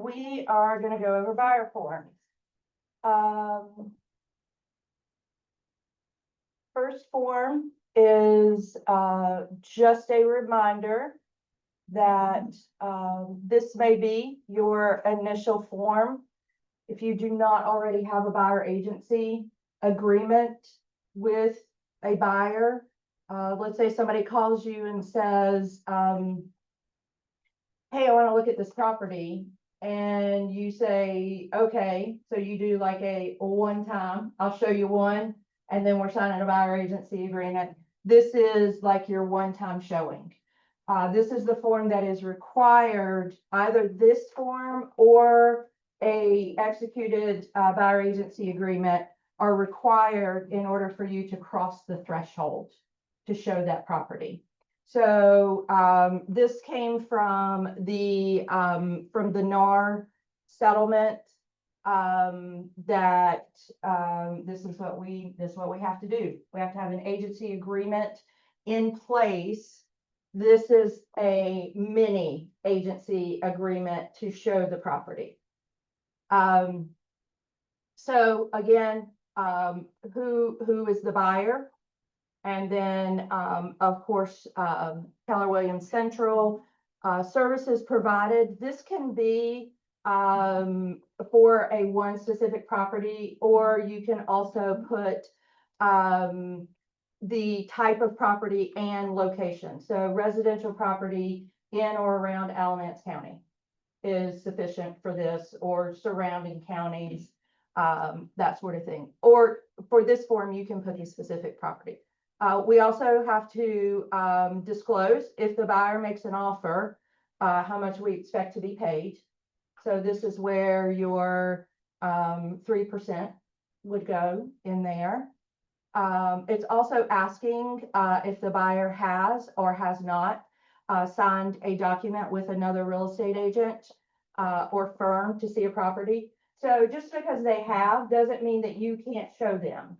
we are gonna go over buyer forms. First form is just a reminder that this may be your initial form. If you do not already have a buyer agency agreement with a buyer, let's say somebody calls you and says, hey, I want to look at this property. And you say, okay, so you do like a one time, I'll show you one, and then we're signing a buyer agency agreement. This is like your one-time showing. This is the form that is required, either this form or a executed buyer agency agreement are required in order for you to cross the threshold to show that property. So this came from the NAR settlement that this is what we have to do. We have to have an agency agreement in place. This is a mini agency agreement to show the property. So again, who is the buyer? And then, of course, Keller Williams Central services provided. This can be for a one specific property, or you can also put the type of property and location. So residential property in or around Alamance County is sufficient for this, or surrounding counties, that sort of thing. Or for this form, you can put a specific property. We also have to disclose, if the buyer makes an offer, how much we expect to be paid. So this is where your 3% would go in there. It's also asking if the buyer has or has not signed a document with another real estate agent or firm to see a property. So just because they have doesn't mean that you can't show them.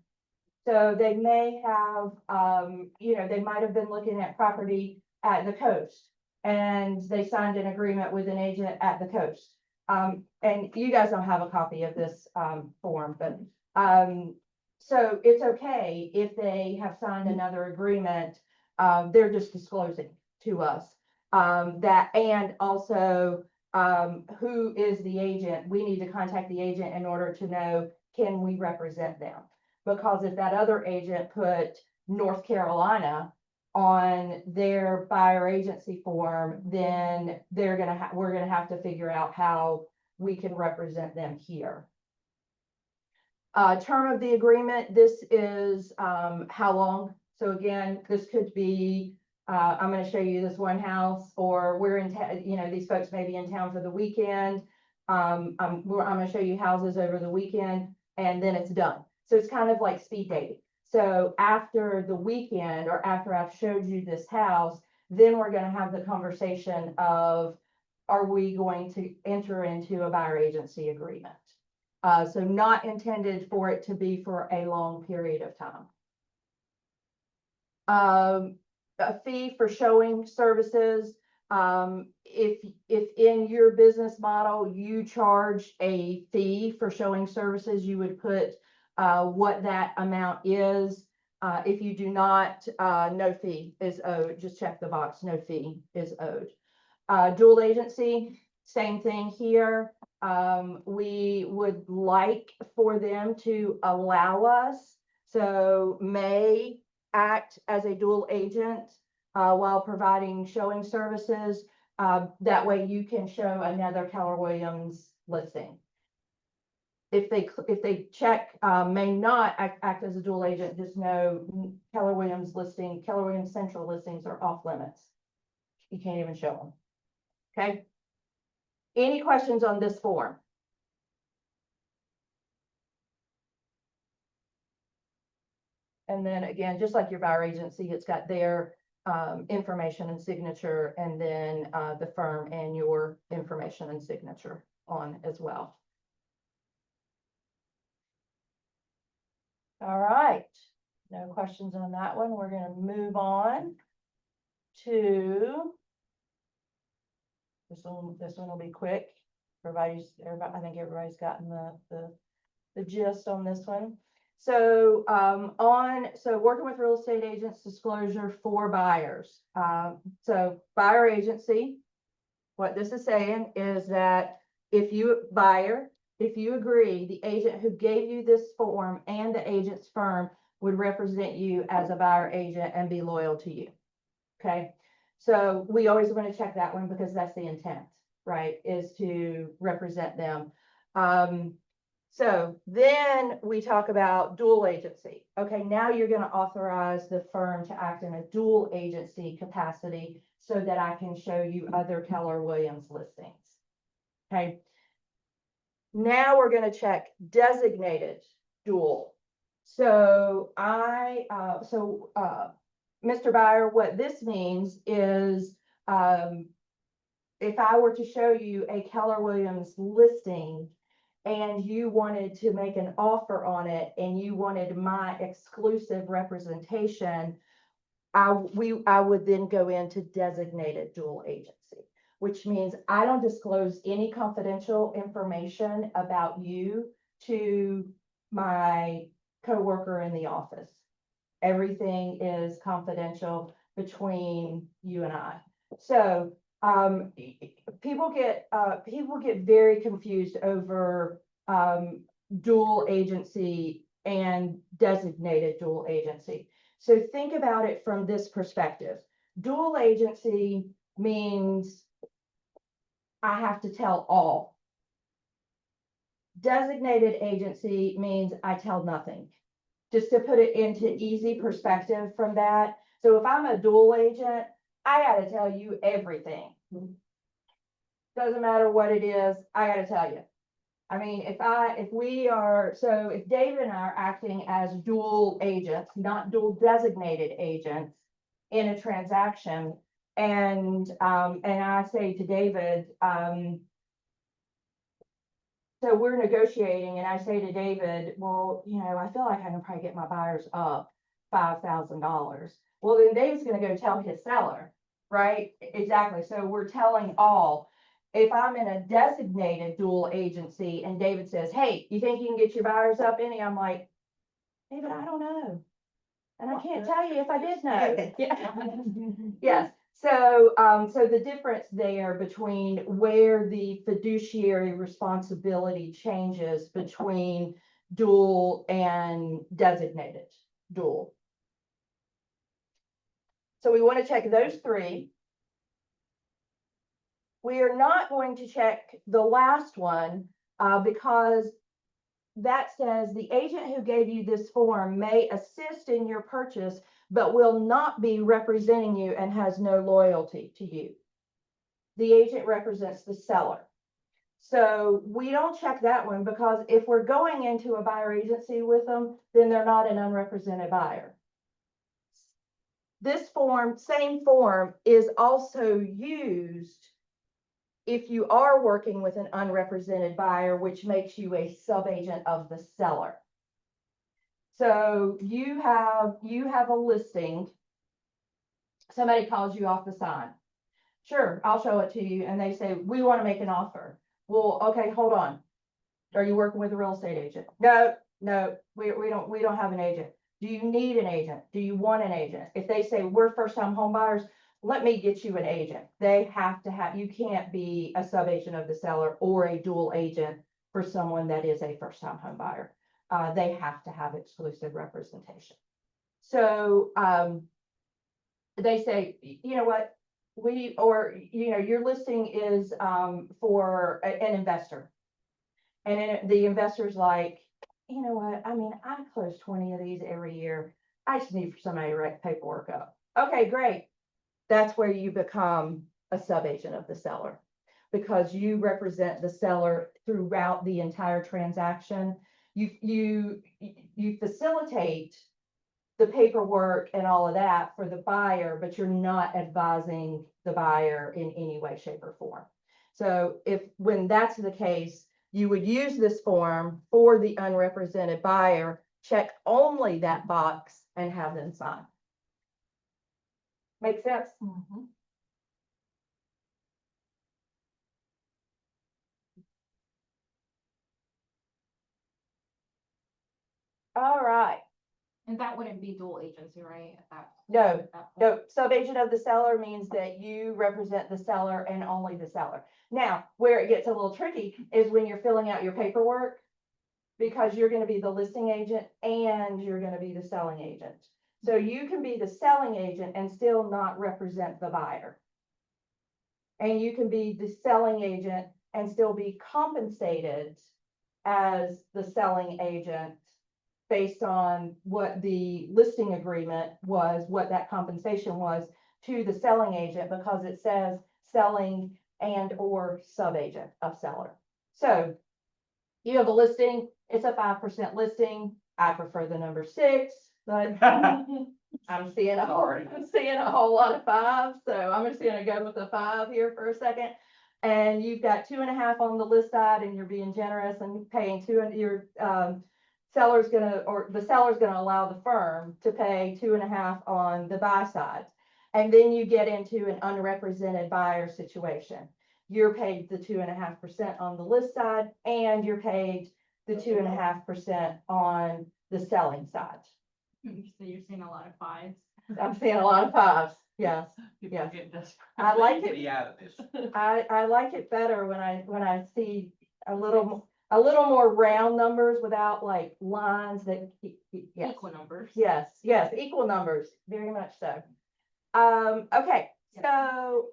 So they may have, they might have been looking at property at the coast and they signed an agreement with an agent at the coast. And you guys don't have a copy of this form, but so it's okay if they have signed another agreement. They're just disclosing to us that, and also who is the agent. We need to contact the agent in order to know, can we represent them? Because if that other agent put North Carolina on their buyer agency form, then we're gonna have to figure out how we can represent them here. Term of the agreement, this is how long. So again, this could be, I'm going to show you this one house, or we're in, these folks may be in town for the weekend. I'm going to show you houses over the weekend, and then it's done. So it's kind of like speed dating. So after the weekend, or after I've showed you this house, then we're going to have the conversation of, are we going to enter into a buyer agency agreement? So not intended for it to be for a long period of time. A fee for showing services. If in your business model you charge a fee for showing services, you would put what that amount is. If you do not, no fee is owed. Just check the box, no fee is owed. Dual agency, same thing here. We would like for them to allow us, so may act as a dual agent while providing showing services. That way you can show another Keller Williams listing. If they check may not act as a dual agent, just know Keller Williams Central listings are off limits. You can't even show them. Okay. Any questions on this form? And then again, just like your buyer agency, it's got their information and signature, and then the firm and your information and signature on as well. All right, no questions on that one. We're going to move on to this one will be quick. everybody, I think everybody's gotten the gist on this one. So, so working with real estate agents, disclosure for buyers. So buyer agency, what this is saying is that if you agree, the agent who gave you this form and the agent's firm would represent you as a buyer agent and be loyal to you. Okay, so we always want to check that one because that's the intent, right? Is to represent them. So then we talk about dual agency. Okay, now you're going to authorize the firm to act in a dual agency capacity so that I can show you other Keller Williams listings. Okay. Now we're going to check designated dual. So Mr. Buyer, what this means is, if I were to show you a Keller Williams listing and you wanted to make an offer on it and you wanted my exclusive representation, I would then go into designated dual agency, which means I don't disclose any confidential information about you to my coworker in the office. Everything is confidential between you and I. So people get very confused over dual agency and designated dual agency. So think about it from this perspective. Dual agency means I have to tell all. Designated agency means I tell nothing. Just to put it into easy perspective from that. So if I'm a dual agent, I got to tell you everything. Doesn't matter what it is, I got to tell you. I mean, if David and I are acting as dual agents, not dual designated agents in a transaction, and I say to David, so we're negotiating and I say to David, well, I feel like I can probably get my buyers up $5,000. Well, then David's going to go tell his seller, right? Exactly. So we're telling all. If I'm in a designated dual agency and David says, hey, you think you can get your buyers up any? I'm like, David, I don't know. And I can't tell you if I did know. Yes. So, so the difference there between where the fiduciary responsibility changes between dual and designated dual. So we want to check those three. We are not going to check the last one because that says the agent who gave you this form may assist in your purchase, but will not be representing you and has no loyalty to you. The agent represents the seller. So we don't check that one because if we're going into a buyer agency with them, then they're not an unrepresented buyer. This form, same form, is also used if you are working with an unrepresented buyer, which makes you a subagent of the seller. So you have a listing, somebody calls you off the sign. Sure, I'll show it to you. And they say, we want to make an offer. Well, okay, hold on. Are you working with a real estate agent? No, we don't have an agent. Do you need an agent? Do you want an agent? If they say we're first time home buyers, let me get you an agent. They have to have, you can't be a subagent of the seller or a dual agent for someone that is a first time home buyer. They have to have exclusive representation. So they say, you know what, your listing is for an investor. And then the investor's like, you know what, I mean, I close 20 of these every year. I just need for somebody to write paperwork up. Okay, great. That's where you become a subagent of the seller because you represent the seller throughout the entire transaction. You facilitate the paperwork and all of that for the buyer, but you're not advising the buyer in any way, shape, or form. So when that's the case, you would use this form for the unrepresented buyer, check only that box and have them sign. Make sense? Mm-hmm. And that wouldn't be dual agency, right? At that. No, at that point? no, sub-agent of the seller means that you represent the seller and only the seller. Now, where it gets a little tricky is when you're filling out your paperwork, because you're gonna be the listing agent and you're gonna be the selling agent. So you can be the selling agent and still not represent the buyer. And you can be the selling agent and still be compensated as the selling agent based on what the listing agreement was, what that compensation was to the selling agent, because it says selling and or sub-agent of seller. So you have a listing, it's a 5% listing. I prefer the number 6, but I'm seeing a whole lot of 5s, so I'm just gonna go with the 5 here for a second. And you've got 2.5 on the list side, and you're being generous and paying 2, and your the seller's gonna allow the firm to pay 2.5 on the buy side. And then you get into an unrepresented buyer situation. You're paid the 2.5% on the list side, and you're paid the 2.5% on the selling side. So you're seeing a lot of 5s. I'm seeing a lot of 5s, yes. People Yes. get desperate. I like Get it. me out of this. I like it better when I see a little more round numbers without like lines that, yes. Equal numbers. Yes, equal numbers, very much so. Okay, so,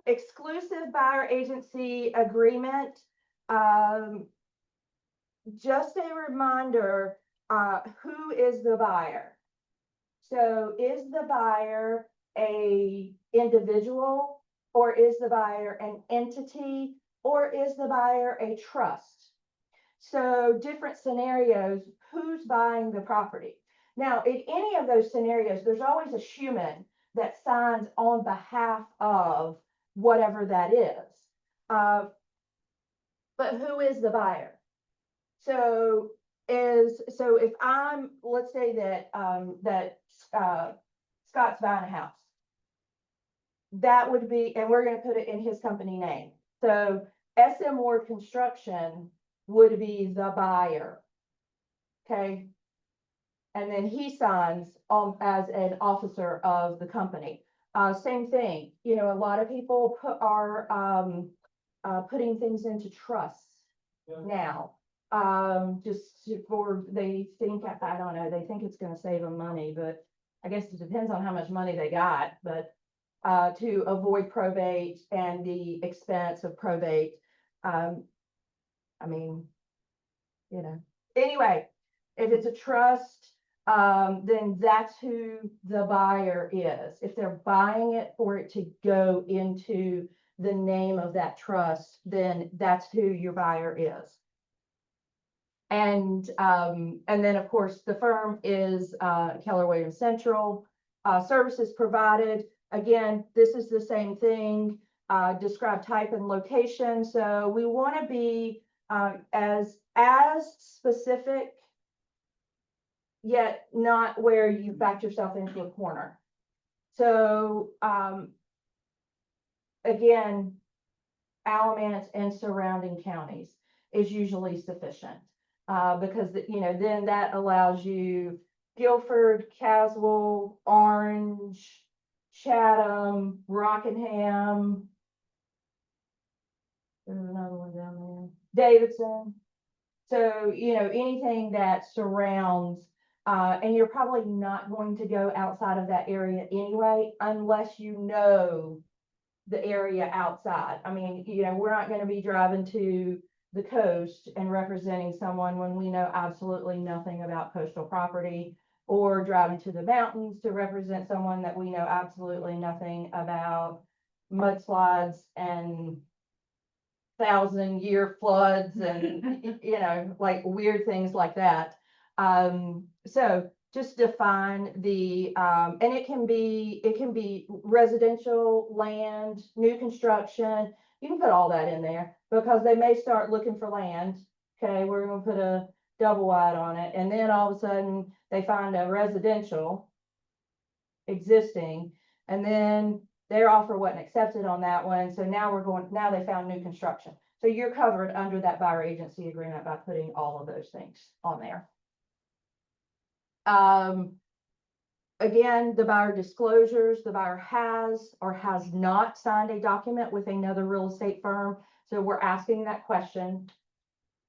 exclusive buyer agency agreement. Just a reminder, who is the buyer? So is the buyer a individual, or is the buyer an entity, or is the buyer a trust? So different scenarios, who's buying the property? Now, in any of those scenarios, there's always a human that signs on behalf of whatever that is. But who is the buyer? So if let's say that Scott's buying a house. That would be, and we're gonna put it in his company name. So SM Ward Construction would be the buyer. Okay. And then he signs on as an officer of the company. Same thing, a lot of people are putting things into trusts now. They think, I don't know, they think it's gonna save them money, but I guess it depends on how much money they got, but to avoid probate and the expense of probate. Anyway, if it's a trust, then that's who the buyer is. If they're buying it for it to go into the name of that trust, then that's who your buyer is. And then, of course, the firm is Keller Williams Central. Services provided, again, this is the same thing, describe type and location. So we want to be as specific, yet not where you backed yourself into a corner. So again, Alamance and surrounding counties is usually sufficient. Because then that allows you Guilford, Caswell, Orange, Chatham, Rockingham. There's another one down there, Davidson. So, anything that surrounds, and you're probably not going to go outside of that area anyway, unless you know the area outside. I mean, we're not going to be driving to the coast and representing someone when we know absolutely nothing about coastal property, or driving to the mountains to represent someone that we know absolutely nothing about mudslides and 1,000-year floods and, like weird things like that. So just define the, and it can be residential land, new construction. You can put all that in there because they may start looking for land. Okay, we're gonna put a double wide on it, and then all of a sudden they find a residential existing, and then their offer wasn't accepted on that one. So now they found new construction. So you're covered under that buyer agency agreement by putting all of those things on there. Again, the buyer disclosures, the buyer has or has not signed a document with another real estate firm. So we're asking that question.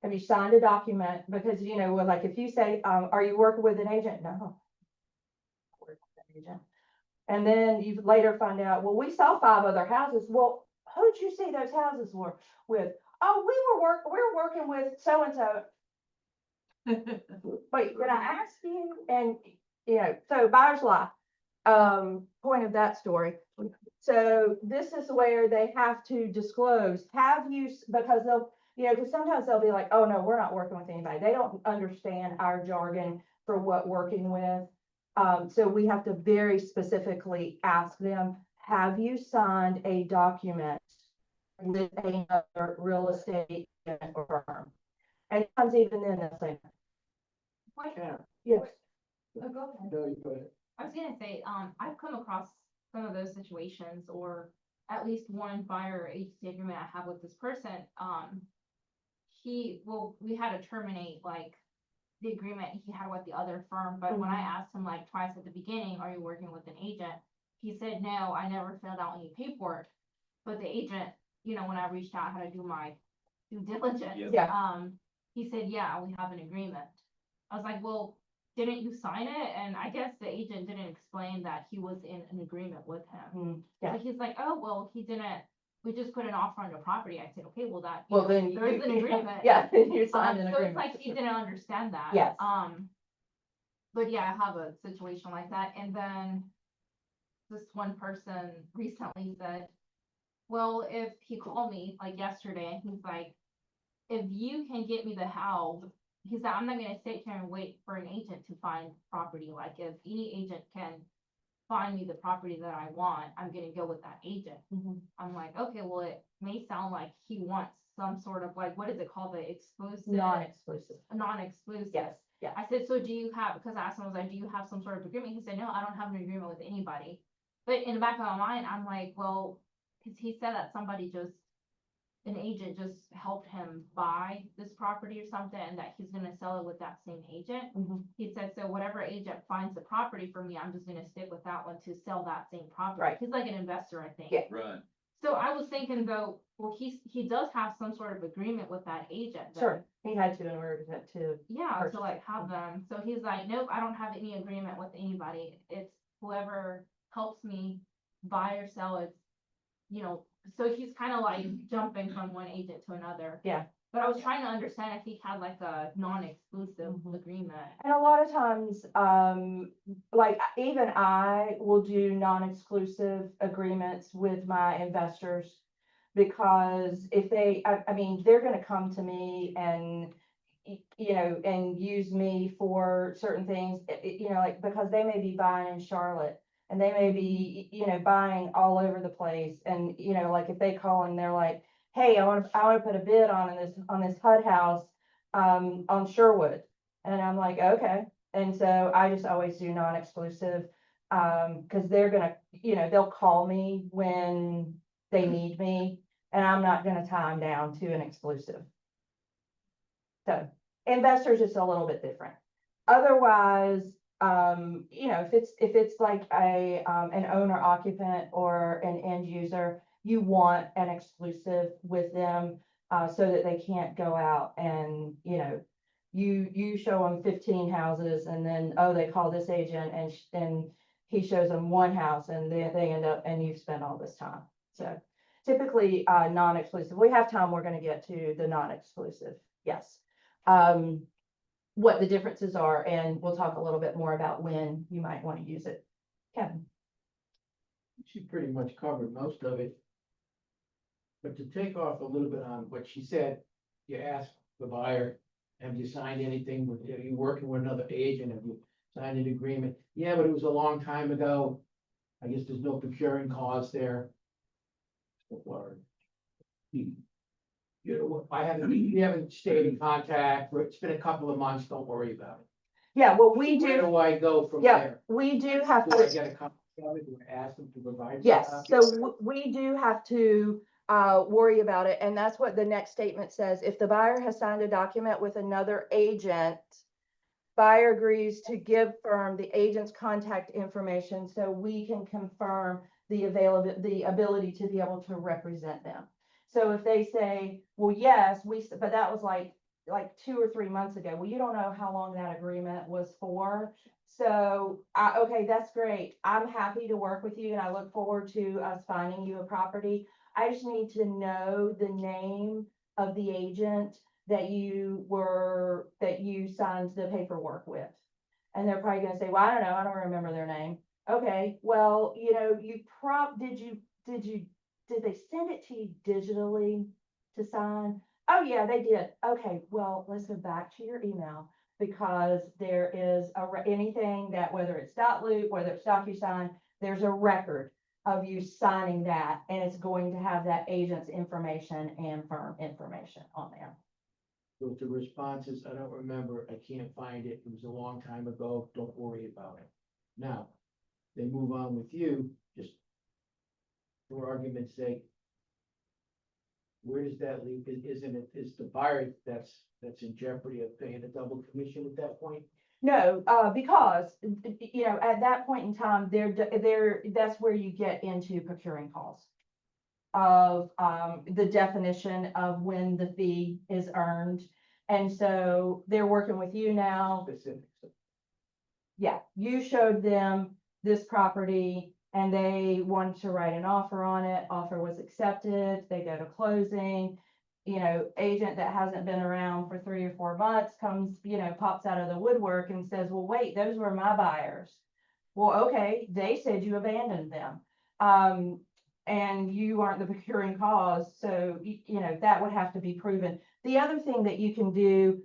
Have you signed a document? Because, you know, like if you say, are you working with an agent? No. Working with an agent. And then you later find out, well, we saw 5 other houses. Well, who'd you see those houses were with? Oh, we're working with so-and-so. Wait, did I ask you? And, you know, so buyer's lie, point of that story. So this is where they have to disclose, have you, because they'll, you know, because sometimes they'll be like, oh, no, we're not working with anybody. They don't understand our jargon for what working with. So we have to very specifically ask them, have you signed a document with another real estate agent or firm? And sometimes even then they'll say, Question. yes. Oh, go ahead. No, you go ahead. I was gonna say, I've come across some of those situations, or at least one buyer agency agreement I have with this person. We had to terminate like the agreement he had with the other firm, but when I asked him like twice at the beginning, are you working with an agent? He said, no, I never filled out any paperwork. But the agent, you know, when I reached out, I had to do my due diligence. Yeah. He said, yeah, we have an agreement. I was like, well, didn't you sign it? And I guess the agent didn't explain that he was in an agreement with him. Yeah. So he's like, oh, well, he didn't, we just put an offer on the property. I said, okay, well, that. Well, then There is an agreement. Yeah, you signed an So agreement. it's like he didn't understand that. Yes. But yeah, I have a situation like that. And then this one person recently said, well, if he called me like yesterday and he's like, if you can get me the house, he said, I'm not gonna sit here and wait for an agent to find property. Like if any agent can find me the property that I want, I'm gonna go with that agent. Mhm. I'm like, okay, well, it may sound like he wants some sort of like, what is it called? The exclusive, Non-exclusive. non-exclusive. Yes, yeah. I said, so do you have, because I asked him, I was like, do you have some sort of agreement? He said, no, I don't have an agreement with anybody. But in the back of my mind, I'm like, well, because he said that an agent just helped him buy this property or something, and that he's gonna sell it with that same agent. Mhm. He said, so whatever agent finds the property for me, I'm just gonna stick with that one to sell that same property. Right. He's like an investor, I think. Yeah. Right. So I was thinking though, well, he does have some sort of agreement with that agent. then. Sure, he had to in order to, Yeah, purchase to like it. have them. So he's like, nope, I don't have any agreement with anybody. It's whoever helps me buy or sell it, you know, so he's kind of like jumping from one agent to another. Yeah. But I was trying to understand if he had like a non-exclusive Mhm. agreement. and a lot of times, like even I will do non-exclusive agreements with my investors. Because if they, I mean, they're gonna come to me and, you know, and use me for certain things, you know, like, because they may be buying in Charlotte. And they may be, you know, buying all over the place, and, you know, like, if they call and they're like, hey, I wanna put a bid on this HUD house, on Sherwood. And I'm like, okay, and so I just always do non-exclusive, cause they're gonna, you know, they'll call me when they need me, and I'm not gonna tie them down to an exclusive. So, investors, it's a little bit different. Otherwise, you know, if it's like an owner occupant or an end user, you want an exclusive with them, so that they can't go out and, you know, you show them 15 houses and then, oh, they call this agent and he shows them one house and they end up, and you've spent all this time. So typically, non-exclusive. We have time, we're gonna get to the non-exclusive, yes. What the differences are, and we'll talk a little bit more about when you might want to use it. Kevin? She pretty much covered most of it. But to take off a little bit on what she said, you asked the buyer, have you signed anything with, are you working with another agent? Have you signed an agreement? Yeah, but it was a long time ago. I guess there's no procuring cause there. Or you know, we haven't stayed in contact, it's been a couple of months, don't worry about it. Yeah, well, we Where do, do I go from yeah, there? we do have Do I to, get a copy of it? Do I ask them to provide? yes, a so copy? we do have to worry about it, and that's what the next statement says. If the buyer has signed a document with another agent, buyer agrees to give firm the agent's contact information so we can confirm the ability to be able to represent them. So if they say, well, yes, but that was like 2 or 3 months ago. Well, you don't know how long that agreement was for. So, okay, that's great. I'm happy to work with you and I look forward to us finding you a property. I just need to know the name of the agent that you signed the paperwork with. And they're probably gonna say, well, I don't know, I don't remember their name. Okay, well, you know, did they send it to you digitally to sign? Oh, yeah, they did. Okay, well, let's go back to your email because there is anything that, whether it's .loop, whether it's DocuSign, there's a record of you signing that, and it's going to have that agent's information and firm information on there. So the response is, I don't remember, I can't find it, it was a long time ago, don't worry about it. Now, they move on with you, just for argument's sake. Where does that leave, is the buyer that's in jeopardy of paying a double commission at that point? No, because, you know, at that point in time, that's where you get into procuring costs of, the definition of when the fee is earned. And so they're working with you now. Specifics. Yeah, you showed them this property and they wanted to write an offer on it. Offer was accepted. They go to closing. You know, agent that hasn't been around for 3 or 4 months comes, you know, pops out of the woodwork and says, well, wait, those were my buyers. Well, okay, they said you abandoned them. And you aren't the procuring cause. So, you know, that would have to be proven. The other thing that you can do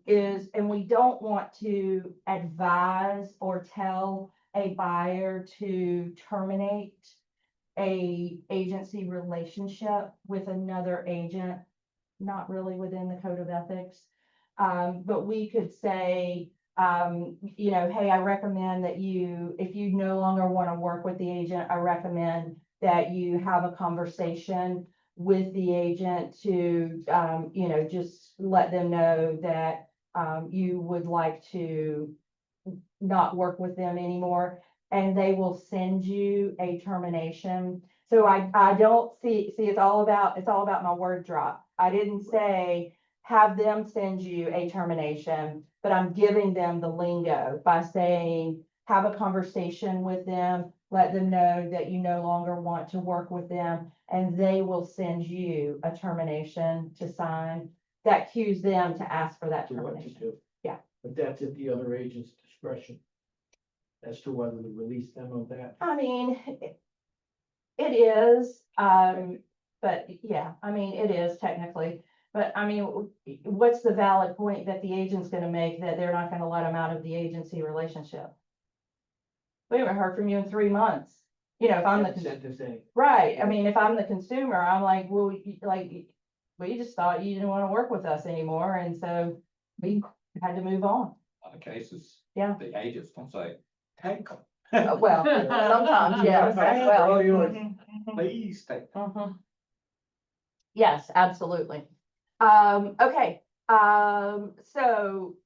is, and we don't want to advise or tell a buyer to terminate a agency relationship with another agent, not really within the code of ethics. But we could say, you know, hey, I recommend that if you no longer want to work with the agent, I recommend that you have a conversation with the agent to, you know, just let them know that you would like to not work with them anymore, and they will send you a termination. So I don't see, it's all about my word drop. I didn't say have them send you a termination, but I'm giving them the lingo by saying, have a conversation with them, let them know that you no longer want to work with them, and they will send you a termination to sign that cues them to ask for that To what to termination. do. Yeah. But that's at the other agent's discretion. As to whether to release them of that. I mean, it is, but yeah, I mean, it is technically. But I mean, what's the valid point that the agent's gonna make that they're not gonna let them out of the agency relationship? We haven't heard from you in 3 months. You know, if I'm the, Said the same. right, I mean, if I'm the consumer, I'm like, well, we just thought you didn't wanna work with us anymore, and so we had to move on. Other cases. Yeah. The agents can say, take them. Well, sometimes, yes, They're well. all yours. Mhm, mhm. Please take. Mhm. Yes, absolutely. Okay, so,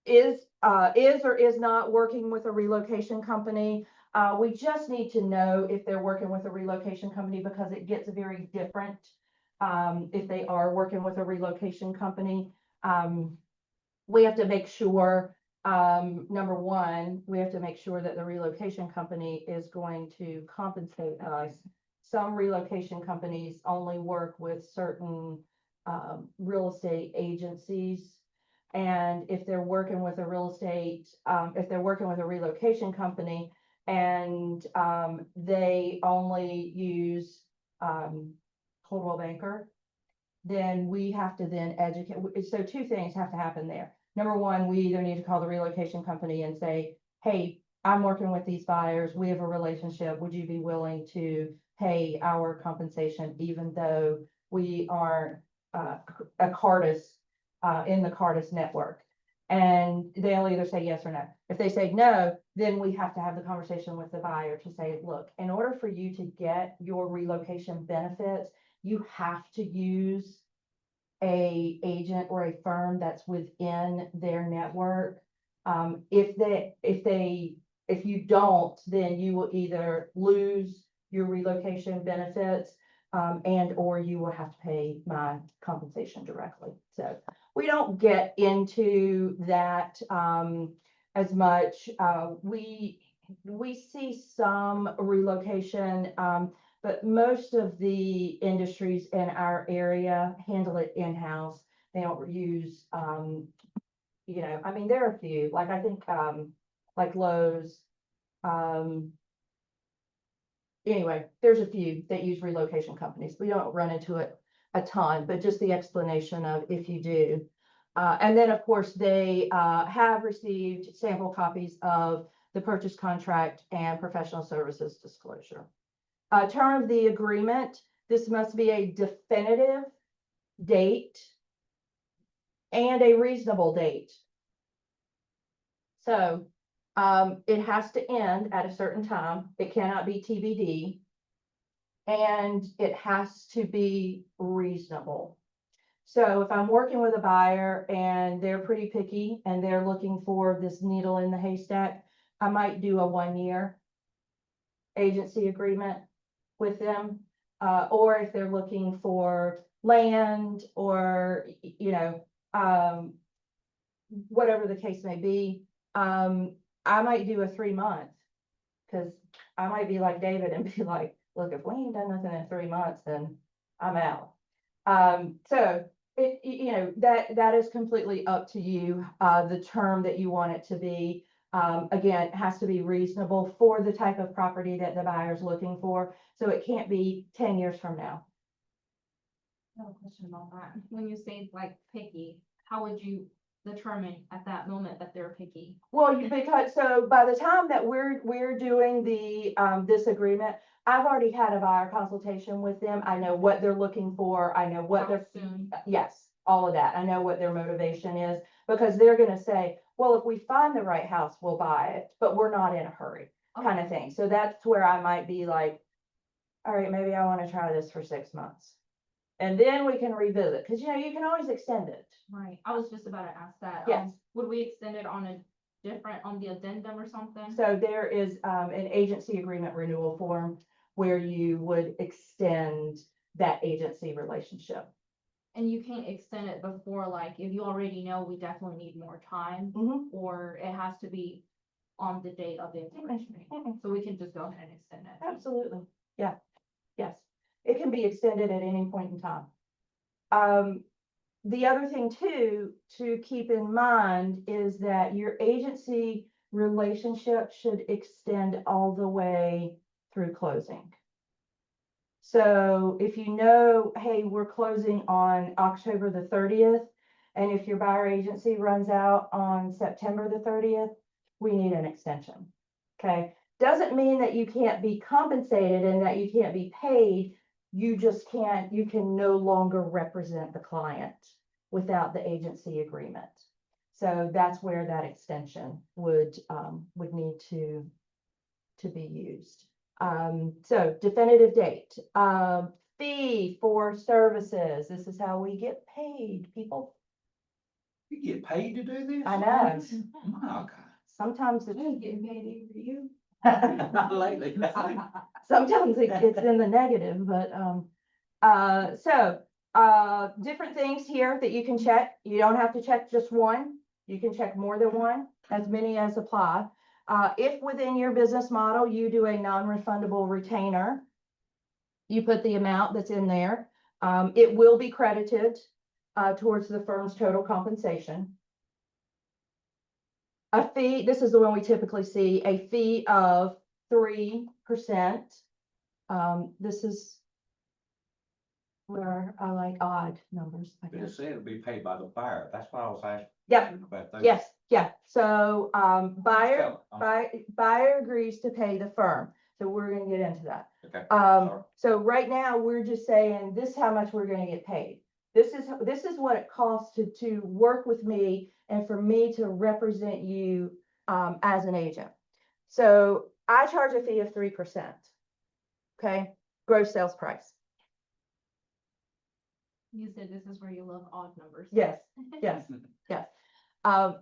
is or is not working with a relocation company. We just need to know if they're working with a relocation company because it gets very different. If they are working with a relocation company, we have to make sure, number one, we have to make sure that the relocation company is going to compensate us. Some relocation companies only work with certain real estate agencies. And if they're working with a if they're working with a relocation company and they only use Coldwell Banker, then we have to then educate. So 2 things have to happen there. Number one, we either need to call the relocation company and say, hey, I'm working with these buyers. We have a relationship. Would you be willing to pay our compensation, even though we aren't a Cartus in the Cartus network? And they'll either say yes or no. If they say no, then we have to have the conversation with the buyer to say, look, in order for you to get your relocation benefits, you have to use a agent or a firm that's within their network. If you don't, then you will either lose your relocation benefits, and or you will have to pay my compensation directly. So we don't get into that, as much. We see some relocation, but most of the industries in our area handle it in-house. They don't use, I mean, there are a few, like I think, like Lowe's. Anyway, there's a few that use relocation companies. We don't run into it a ton, but just the explanation of if you do. And then, of course, they have received sample copies of the purchase contract and professional services disclosure. Term of the agreement, this must be a definitive date and a reasonable date. So it has to end at a certain time. It cannot be TBD. And it has to be reasonable. So if I'm working with a buyer and they're pretty picky and they're looking for this needle in the haystack, I might do a 1-year agency agreement with them. Or if they're looking for land or, whatever the case may be, I might do a 3-month. Because I might be like David and be like, look, if we ain't done nothing in 3 months, then I'm out. So that is completely up to you, the term that you want it to be. Again, it has to be reasonable for the type of property that the buyer's looking for. So it can't be 10 years from now. I have a question about that. When you say like picky, how would you determine at that moment that they're picky? Well, because so by the time that we're doing the this agreement, I've already had a buyer consultation with them. I know what they're looking for. I know what How they're soon? yes, all of that. I know what their motivation is because they're gonna say, well, if we find the right house, we'll buy it, but we're not in a hurry, kind of thing. So that's where I might be like, all right, maybe I want to try this for 6 months. And then we can revisit, because you can always extend it. Right, I was just about to ask that. Yes. Would we extend it on on the addendum or something? So there is an agency agreement renewal form where you would extend that agency relationship. And you can't extend it before, like, if you already know we definitely need more time, Mhm. or it has to be on the date of the expiration date. So we can just go ahead and extend it. Absolutely. Yeah. Yes. It can be extended at any point in time. The other thing too, to keep in mind is that your agency relationship should extend all the way through closing. So if hey, we're closing on October the 30th, and if your buyer agency runs out on September the 30th, we need an extension. Okay, doesn't mean that you can't be compensated and that you can't be paid. You can no longer represent the client without the agency agreement. So that's where that extension would need to be used. So definitive date, fee for services. This is how we get paid, people. You get paid to do this? I know. Oh my Sometimes I ain't getting paid for you. God. Not lately. sometimes it's in the negative, but, different things here that you can check. You don't have to check just one. You can check more than one, as many as apply. If within your business model, you do a non-refundable retainer, you put the amount that's in there. It will be credited, towards the firm's total compensation. A fee, this is the one we typically see, a fee of 3%. This is where I like odd numbers, I But it guess. said it'd be paid by the buyer. That's what I was asking. Yep. About those. Yes, yeah. So, buyer Buyer. agrees to pay the firm. So we're gonna get into that. Okay. Sorry. So right now, we're just saying, this is how much we're gonna get paid. This is what it costs to work with me and for me to represent you, as an agent. So I charge a fee of 3%. Okay, gross sales price. You said this is where you love odd numbers. Yes, yes.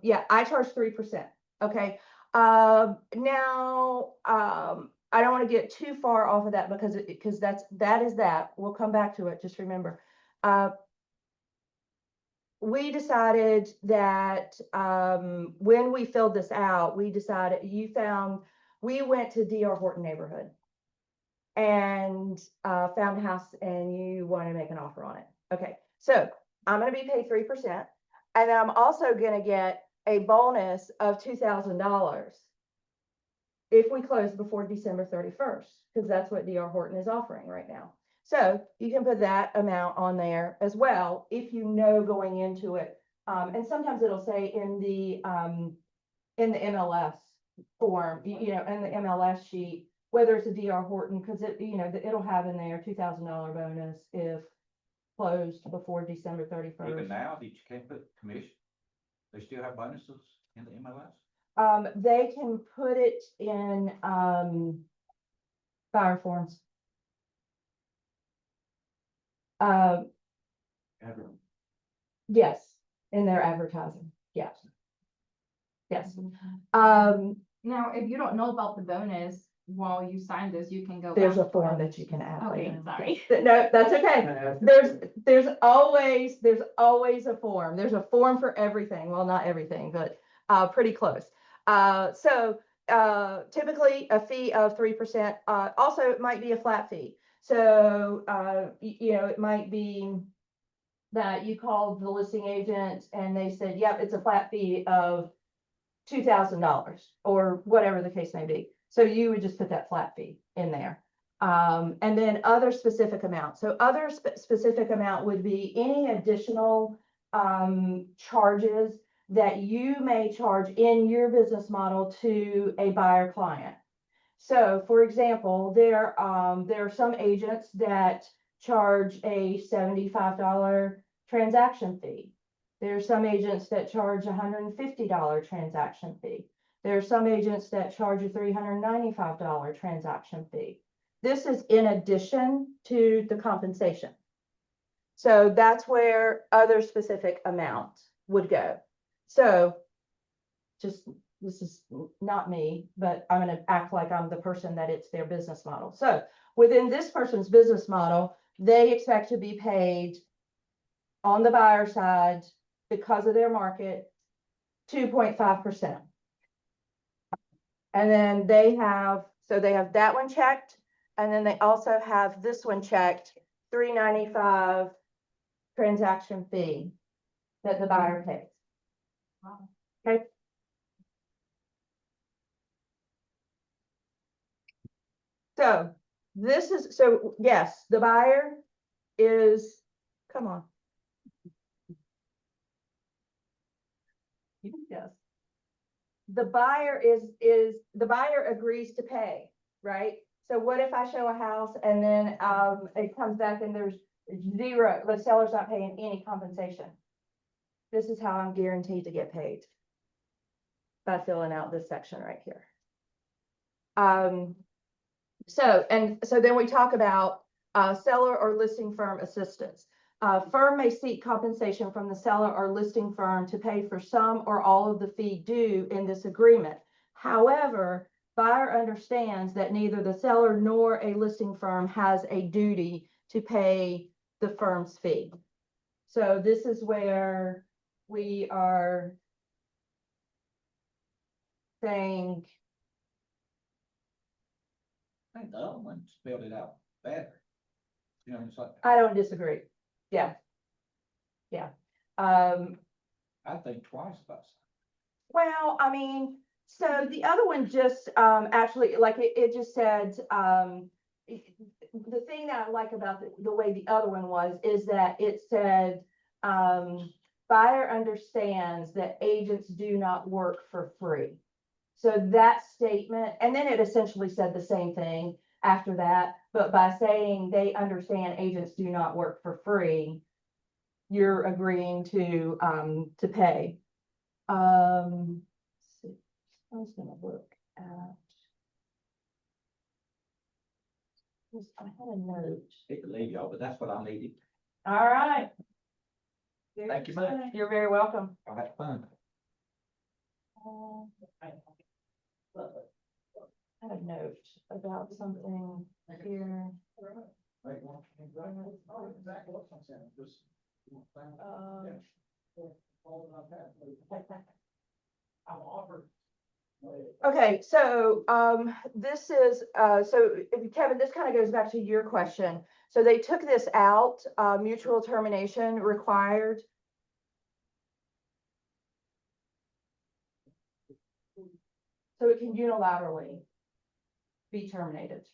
Yeah, I charge 3%. Okay. Now, I don't want to get too far off of that because that is that. We'll come back to it. Just remember. We decided that, when we filled this out, we went to D.R. Horton neighborhood and, found a house and you want to make an offer on it. Okay, so I'm gonna be paid 3%. And then I'm also gonna get a bonus of $2,000 if we close before December 31st, because that's what D.R. Horton is offering right now. So you can put that amount on there as well, if you know going into it. And sometimes it'll say in the MLS form, you know, in the MLS sheet, whether it's a D.R. Horton, because it'll have in there $2,000 bonus if closed before December Even 31st. now, you can't put commission, they still have bonuses in the MLS? They can put it in, fire forms. Everyone. Yes, in their advertising, yes. Yes, Now, if you don't know about the bonus, while you sign this, you can go. there's a back form to- that you can add Okay, later. sorry. No, that's okay. Can I ask- There's always a form. There's a form for everything. Well, not everything, but pretty close. So typically a fee of 3%. Also, it might be a flat fee. So it might be that you called the listing agent and they said, yep, it's a flat fee of $2,000 or whatever the case may be. So you would just put that flat fee in there. And then other specific amounts. So other specific amount would be any additional charges that you may charge in your business model to a buyer client. So for example, there are some agents that charge a $75 transaction fee. There are some agents that charge $150 transaction fee. There are some agents that charge a $395 transaction fee. This is in addition to the compensation. So that's where other specific amounts would go. So this is not me, but I'm going to act like I'm the person that it's their business model. So within this person's business model, they expect to be paid on the buyer side because of their market, 2.5%. And then they have that one checked. And then they also have this one checked, $395 transaction fee that the buyer pays. Wow. Okay. So yes, the buyer is, come on. Yes. The buyer the buyer agrees to pay, right? So what if I show a house and then it comes back and there's zero, the seller's not paying any compensation? This is how I'm guaranteed to get paid. By filling out this section right here. So then we talk about seller or listing firm assistance. Firm may seek compensation from the seller or listing firm to pay for some or all of the fee due in this agreement. However, buyer understands that neither the seller nor a listing firm has a duty to pay the firm's fee. So this is where we are saying, I think the other one spelled it out better. You know, it's like, I don't disagree. Yeah. Yeah. I think twice about something. Well, I mean, so the other one just, actually, like it just said, the thing that I like about the way the other one was, is that it said, buyer understands that agents do not work for free. So that statement, and then it essentially said the same thing after that, but by saying they understand agents do not work for free, you're agreeing to pay. Let's see. I was gonna look at. I had a note. It could leave y'all, but that's what I needed. All right. Thank you much. You're very welcome. I had fun. I had a note about something here. Okay, so, this is, so Kevin, this kind of goes back to your question. So they took this out, mutual termination required. So it can unilaterally be terminated.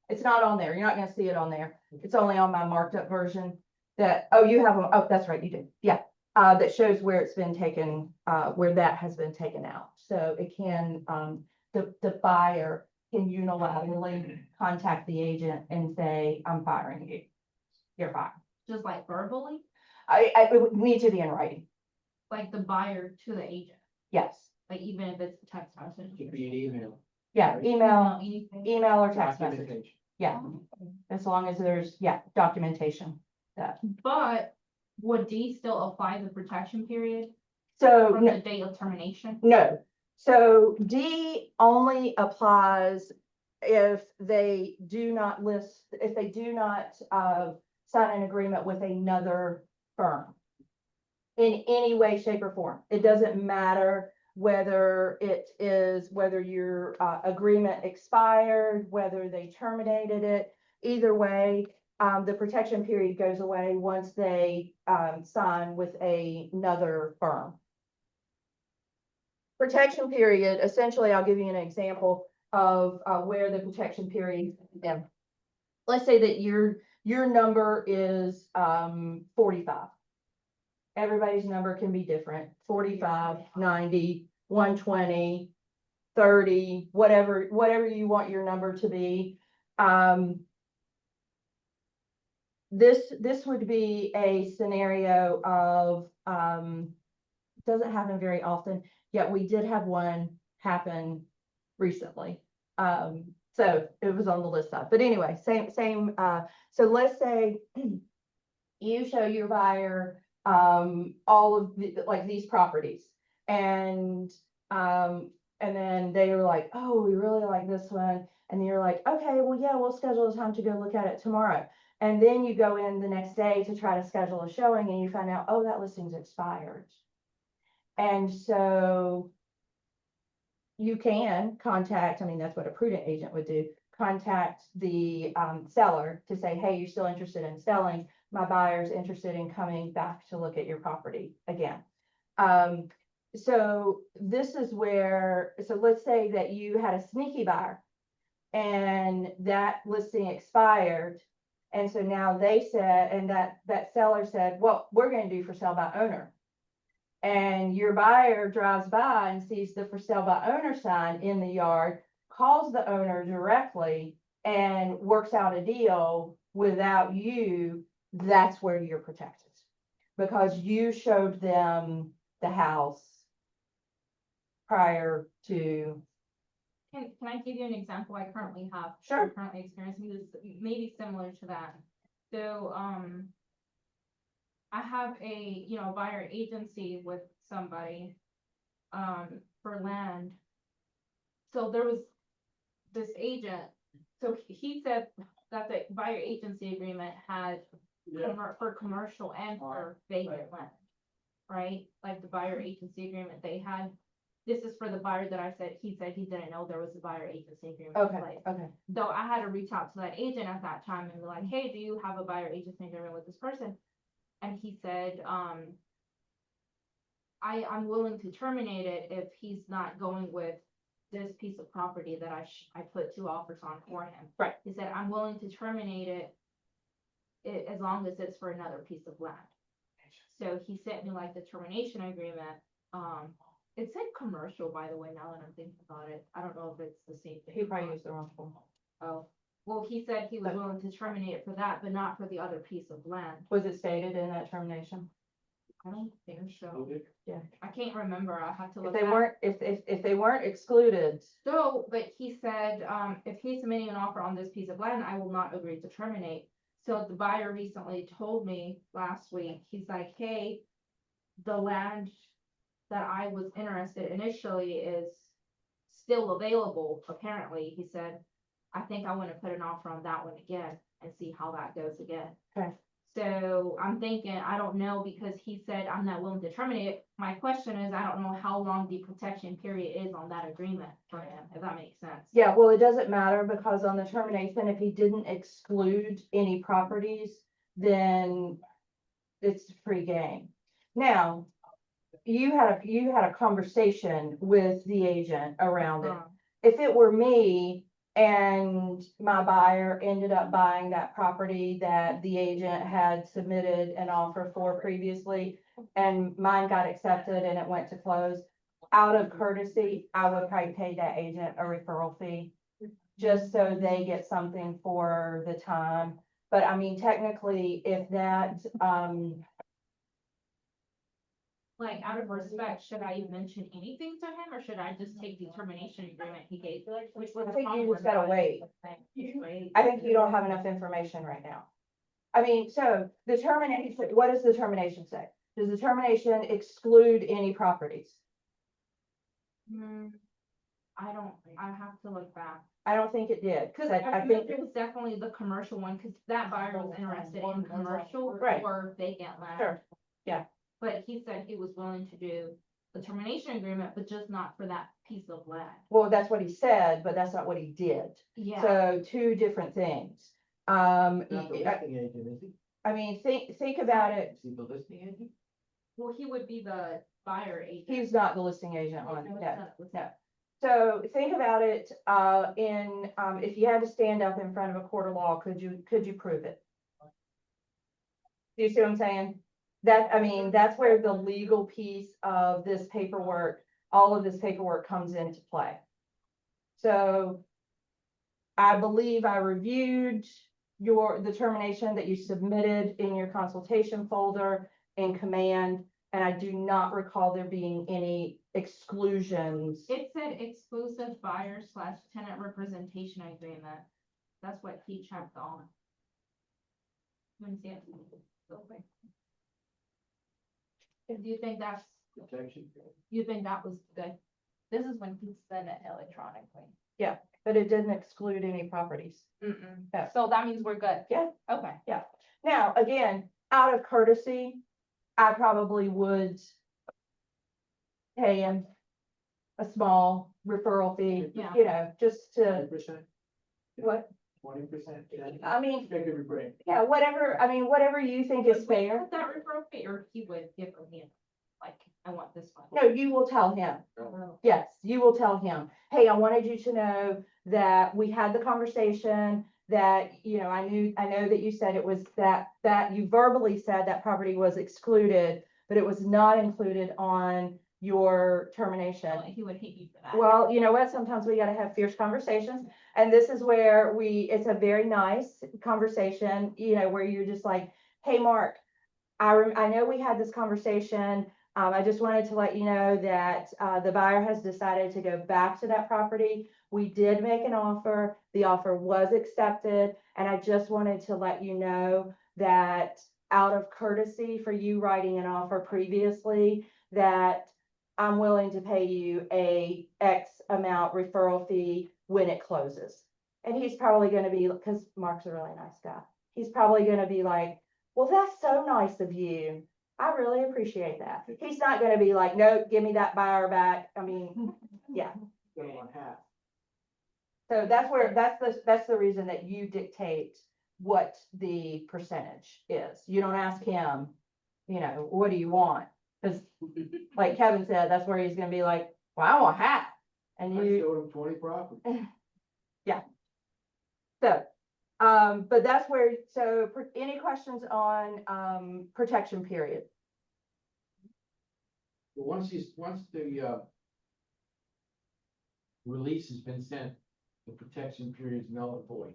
It's not on there. You're not gonna see it on there. It's only on my marked up version that, oh, you have, oh, that's right, you did. Yeah. That shows where it's been taken, where that has been taken out. So it can, the buyer can unilaterally contact the agent and say, I'm firing you. You're fired. Just like verbally, It would need to be in writing. like the buyer to the agent, Yes. like even if it's a text message. Could be an email. Yeah, email, Anything. email or text message. Documentation. Yeah, as long as there's, yeah, documentation. That. But would D still apply the protection period So, from the date of termination? no, so D only applies if they do not list, if they do not, sign an agreement with another firm. In any way, shape or form. It doesn't matter whether it is, whether your, agreement expired, whether they terminated it. Either way, the protection period goes away once they, sign with another firm. Protection period, essentially, I'll give you an example of, where the protection period. Let's say that your number is, 45. Everybody's number can be different, 45, 90, 120, 30, whatever you want your number to be. This would be a scenario of, doesn't happen very often, yet we did have one happen recently. So it was on the list side, but anyway, same, so let's say you show your buyer, all of the, like these properties, and then they were like, oh, we really like this one, and you're like, okay, well, yeah, we'll schedule a time to go look at it tomorrow. And then you go in the next day to try to schedule a showing and you find out, oh, that listing's expired. And so you can contact, I mean, that's what a prudent agent would do, contact the, seller to say, hey, you're still interested in selling. My buyer's interested in coming back to look at your property again. So this is where, so let's say that you had a sneaky buyer and that listing expired. And so now they said, and that seller said, well, we're going to do for sale by owner. And your buyer drives by and sees the for sale by owner sign in the yard, calls the owner directly and works out a deal without you. That's where you're protected because you showed them the house prior to. Can I give you an example I currently have? Sure. I'm currently experiencing this, maybe similar to that. So, I have a, buyer agency with somebody, for land. So there was this agent, so he said that the buyer agency agreement had for commercial and for vacant land, right? Like the buyer agency agreement they had. This is for the buyer that he said he didn't know there was a buyer agency agreement in place. Okay. So I had to reach out to that agent at that time and be like, hey, do you have a buyer agency agreement with this person? And he said, I'm willing to terminate it if he's not going with this piece of property that I put 2 offers on for him. Right. He said, I'm willing to terminate it as long as it's for another piece of land. So he sent me like the termination agreement. It said commercial, by the way, now that I'm thinking about it. I don't know if it's the same thing. He probably used the wrong form. Oh, well, he said he was willing to terminate it for that, but not for the other piece of land. Was it stated in that termination? I don't think so. Yeah. I can't remember. I'll have to If look. they back. weren't, if they weren't excluded, So, but he said, if he's submitting an offer on this piece of land, I will not agree to terminate. So the buyer recently told me last week, he's like, hey, the land that I was interested initially is still available, apparently, he said. I think I wanna put an offer on that one again and see how that goes again. Okay. So I'm thinking, I don't know, because he said I'm not willing to terminate it. My question is, I don't know how long the protection period is on that agreement for him, if that makes sense. Yeah, well, it doesn't matter because on the termination, if he didn't exclude any properties, then it's free game. Now, you had a conversation with the agent around it. Um, If it were me and my buyer ended up buying that property that the agent had submitted an offer for previously, and mine got accepted and it went to close, out of courtesy, I would probably pay that agent a referral fee, just so they get something for the time. But I mean, technically, if that, Like, out of respect, should I mention anything to him, or should I just take the termination agreement he gave? Which was I think you just probably gotta wait. Wait. I think you don't have enough information right now. I mean, so the termination, what does the termination say? Does the termination exclude any properties? Hmm, I have to look back. I don't think it did, Cause cause I I think think, it was definitely the commercial one, cause that buyer was interested in commercial Right. or vacant land. Sure. But he said he was willing to do the termination agreement, but just not for that piece of land. well, that's what he said, but that's not what he did. Yeah, So two different things. Not the listing agent, is he? I mean, think about it. Is he the listing agent? well, he would be the buyer agent. He's not the listing agent on it, No, it's no. not listed. no. So think about it, if you had to stand up in front of a court of law, could you prove it? Do you see what I'm saying? I mean, that's where the legal piece of this paperwork, all of this paperwork comes into play. So I believe I reviewed the termination that you submitted in your consultation folder in command, and I do not recall there being any exclusions. It said exclusive buyer/tenant representation agreement. That's what he checked on. Let me see it. Real quick. Do you think Protection? you think that was good? This is when he sent it electronically. But it didn't exclude any properties. Yeah. So that means we're good. Yeah. Okay. Now, again, out of courtesy, I probably would pay him a small referral fee, Yeah. you know, just to, 20%? what, 20%? I mean, Pick every brain. yeah, whatever, I mean, whatever you think is fair. Would that referral fee, or he would give me, like, I want this one. No, you will tell him. Oh. Yes, you will tell him, hey, I wanted you to know that we had the conversation, that, you know, I know that you said it was that you verbally said that property was excluded, but it was not included on your termination. He would hate me for that. Well, you know what? Sometimes we gotta have fierce conversations, and this is where it's a very nice conversation, you know, where you're just like, hey, Mark, I know we had this conversation. I just wanted to let you know that, the buyer has decided to go back to that property. We did make an offer. The offer was accepted, and I just wanted to let you know that out of courtesy for you writing an offer previously, that I'm willing to pay you a X amount referral fee when it closes. And he's probably gonna be, because Mark's a really nice guy, he's probably gonna be like, well, that's so nice of you. I really appreciate that. He's not gonna be like, nope, give me that buyer back. I mean, yeah. Go on half. So that's the reason that you dictate what the percentage is. You don't ask him, you know, what do you want? Because like Kevin said, that's where he's gonna be like, well, I want half. And I you, showed him 20 properties. so, but that's where, so any questions on, protection period? But once the release has been sent, the protection period is null and void.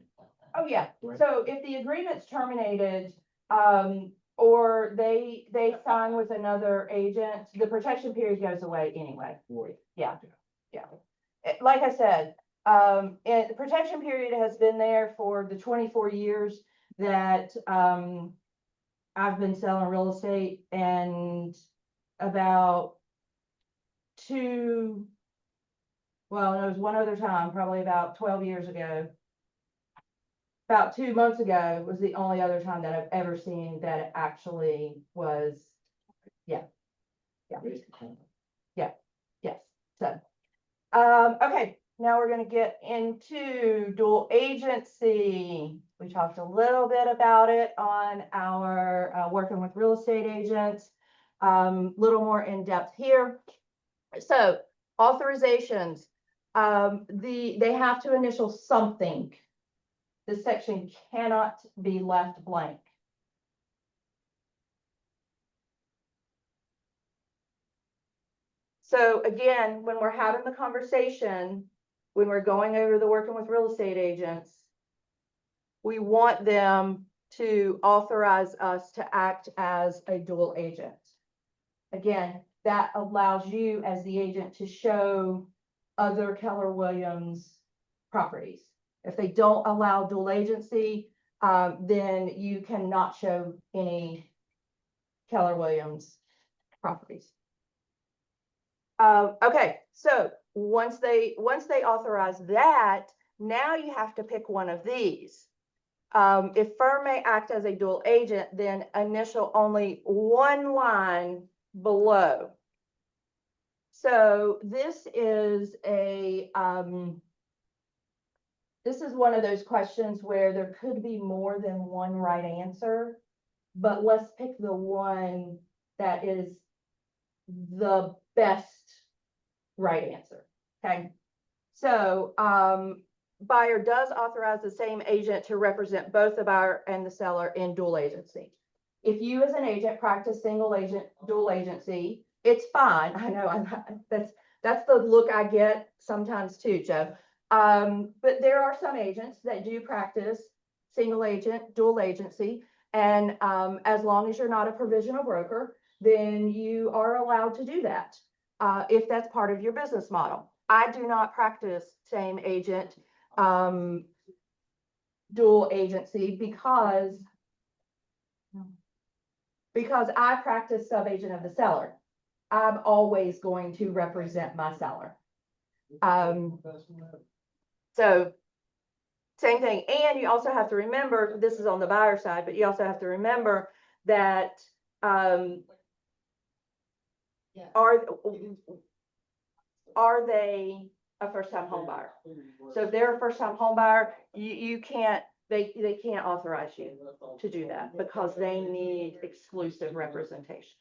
Oh, yeah. Right. So if the agreement's terminated, or they sign with another agent, the protection period goes away anyway. Void. Like I said, the protection period has been there for the 24 years that, I've been selling real estate and about well, there was one other time, probably about 12 years ago. About 2 months ago was the only other time that I've ever seen that it actually was, yeah. Yes, so. Okay, now we're gonna get into dual agency. We talked a little bit about it on our, working with real estate agents. Little more in depth here. So authorizations, they have to initial something. This section cannot be left blank. So again, when we're having the conversation, when we're going over the working with real estate agents, we want them to authorize us to act as a dual agent. Again, that allows you as the agent to show other Keller Williams properties. If they don't allow dual agency, then you cannot show any Keller Williams properties. Okay, so once they authorize that, now you have to pick one of these. If firm may act as a dual agent, then initial only one line below. So this is one of those questions where there could be more than one right answer, but let's pick the one that is the best right answer. Okay. So, buyer does authorize the same agent to represent both the buyer and the seller in dual agency. If you as an agent practice single agent, dual agency, it's fine. I know that's the look I get sometimes too, Joe. But there are some agents that do practice single agent, dual agency. And, as long as you're not a provisional broker, then you are allowed to do that. If that's part of your business model. I do not practice same agent, dual agency because I practice sub-agent of the seller. I'm always going to represent my seller. So same thing. And you also have to remember, this is on the buyer side, but you also have to remember that, are they a first-time home buyer? So if they're a first-time home buyer, they can't authorize you to do that because they need exclusive representation.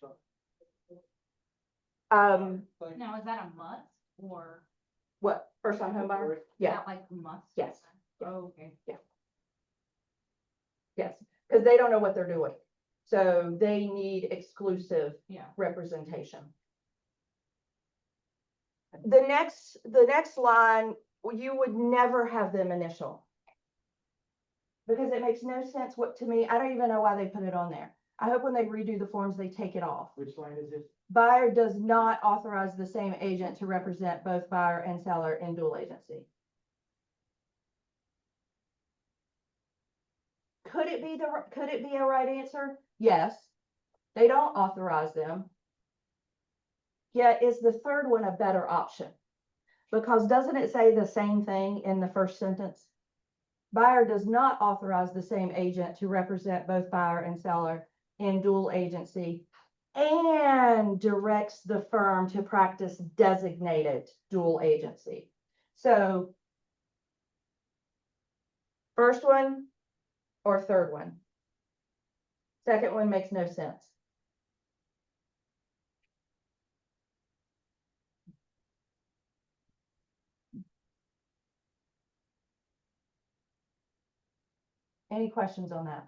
Now, is that a must or? What, first-time home buyer? Is Yeah, that like must? Yes. Oh, okay. yes, because they don't know what they're doing. So they need exclusive Yeah. representation. The next line, you would never have them initial. Because it makes no sense to me, I don't even know why they put it on there. I hope when they redo the forms, they take it off. Which line is it? Buyer does not authorize the same agent to represent both buyer and seller in dual agency. Could it be a right answer? Yes. They don't authorize them. Yet is the third one a better option? Because doesn't it say the same thing in the first sentence? Buyer does not authorize the same agent to represent both buyer and seller in dual agency and directs the firm to practice designated dual agency. So first one or third one? Second one makes no sense. Any questions on that?